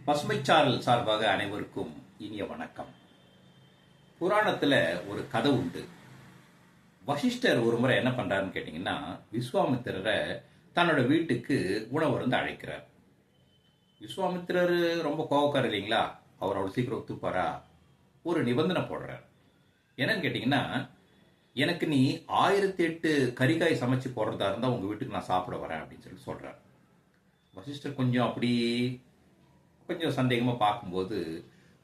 பசுமைச்சாரல் சார்பாக அனைவருக்கும் இனிய வணக்கம். புராணத்துல ஒரு கதை உண்டு. வசிஷ்டர் ஒரு முறை என்ன பண்றாருன்னு கேட்டீங்கன்னா, விஸ்வாமித்திரரை தன்னோட வீட்டுக்கு உணவருந்து அழைக்கிறார். விஸ்வாமித்திரர் ரொம்ப கோவக்காரர் இல்லைங்களா? அவர் அவ்வளவு சீக்கிரம் ஒத்துப்பாரா? ஒரு நிபந்தனை போடுறார். என்னன்னு கேட்டீங்கன்னா, எனக்கு நீ 1008 கறிகாய் சமைச்சு போடுறதா இருந்தா உங்க வீட்டுக்கு நான் சாப்பிட வரேன் அப்படின்னு சொல்றார். வசிஷ்டர் கொஞ்சம் சந்தேகமா பார்க்கும்போது,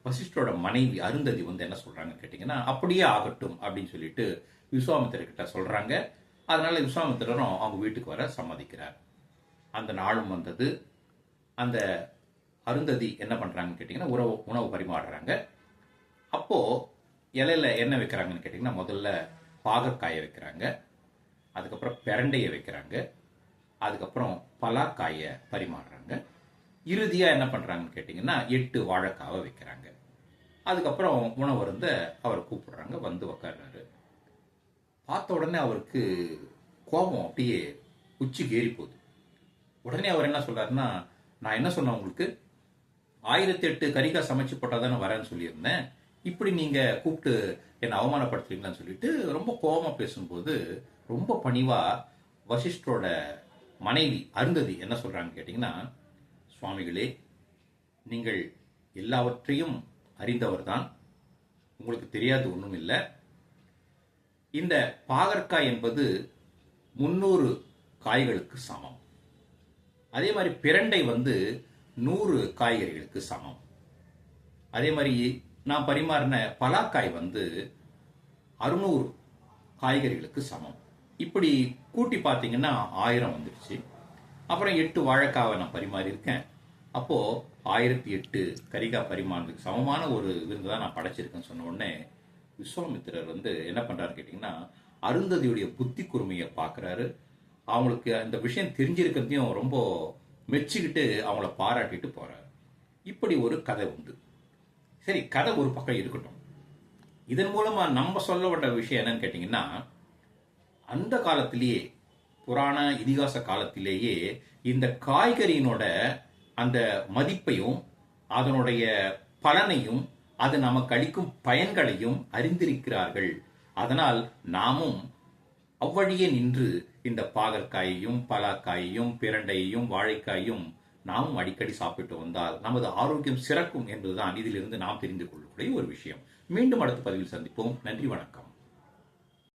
வசிஷ்டரோட மனைவி அருந்ததி என்ன சொல்றாங்க கேட்டீங்கன்னா, அப்படியே ஆகட்டும் அப்படின்னு சொல்லிட்டு விஸ்வாமித்திரர் கிட்ட சொல்றாங்க. அதனால விஸ்வாமித்திரரும் அவங்க வீட்டுக்கு வர சம்மதிக்கிறார். அந்த நாளும் வந்தது. அந்த அருந்ததி என்ன பண்றாங்கன்னு கேட்டீங்கன்னா, உணவு பரிமாறுறாங்க. அப்போ இலையில என்ன வைக்கிறாங்கன்னு கேட்டீங்கன்னா, முதல்ல பாகற்காயை வைக்கிறாங்க, அதுக்கப்புறம் பிரண்டையை வைக்கிறாங்க, அதுக்கப்புறம் பலாக்காயை பரிமாறுறாங்க. இறுதியா என்ன பண்றாங்கன்னு கேட்டீங்கன்னா 8 வாழைக்காவை வைக்கிறாங்க. அதுக்கப்புறம் உணவருந்த அவரை கூப்பிடுறாங்க, வந்து உக்காடுறாரு. பார்த்த உடனே அவருக்கு கோபம் அப்படியே உச்சிக்கு ஏறி போகுது. உடனே அவர் என்ன சொல்றாருன்னா, நான் என்ன சொன்னேன் உங்களுக்கு? 1008 கறிக்காய் சமைச்சு போட்டாதானே வரேன்னு சொல்லியிருந்தேன். இப்படி நீங்க கூப்பிட்டு என்னை அவமானப்படுத்துறீங்களான்னு சொல்லிட்டு ரொம்ப கோபமா பேசும்போது, ரொம்ப பணிவா வசிஷ்டரோட மனைவி அருந்ததி என்ன சொல்றாங்கன்னு கேட்டீங்கன்னா, சுவாமிகளே, நீங்கள் எல்லாவற்றையும் அறிந்தவர்தான், உங்களுக்கு தெரியாது ஒன்றும் இல்லை. இந்த பாகற்காய் என்பது 300 காய்களுக்கு சமம். அதே மாதிரி பிரண்டை 100 காய்கறிகளுக்கு சமம். அதே மாதிரி நான் பரிமாறின பலாக்காய் 600 காய்கறிகளுக்கு சமம். இப்படி கூட்டி பார்த்தீங்கன்னா 1000 வந்துடுச்சு. அப்புறம் 8 வாழைக்காவை நான் பரிமாறி இருக்கேன். அப்போ 1008 கறிகாய் பரிமாறதுக்கு சமமான ஒரு விருந்து தான் நான் படைச்சிருக்கேன்னு சொன்ன உடனே விஸ்வாமித்திரர் என்ன பண்றாரு கேட்டீங்கன்னா, அருந்ததியுடைய புத்தி கூர்மையை பார்க்கறாரு. அவங்களுக்கு அந்த விஷயம் தெரிஞ்சிருக்கிறதையும் ரொம்ப மெச்சுக்கிட்டு அவங்கள பாராட்டிட்டு போறாரு. இப்படி ஒரு கதை உண்டு. சரி, கதை ஒரு பக்கம் இருக்கட்டும். இதன் மூலமா நம்ம சொல்ல வந்த விஷயம் என்னன்னு கேட்டீங்கன்னா, அந்த காலத்திலேயே, புராண இதிகாச காலத்திலேயே இந்த காய்கறியினோட அந்த மதிப்பையும் அதனுடைய பலனையும் அது நமக்கு அளிக்கும் பயன்களையும் அறிந்திருக்கிறார்கள். அதனால் நாமும் அவ்வழியே நின்று இந்த பாகற்காயையும் பலாக்காயையும் பிரண்டையையும் வாழைக்காயையும் நாமும் அடிக்கடி சாப்பிட்டு வந்தால் நமது ஆரோக்கியம் சிறக்கும் என்பதுதான் இதிலிருந்து நாம் தெரிந்து கொள்ளக்கூடிய ஒரு விஷயம். மீண்டும் அடுத்த பதிவில் சந்திப்போம். நன்றி, வணக்கம்.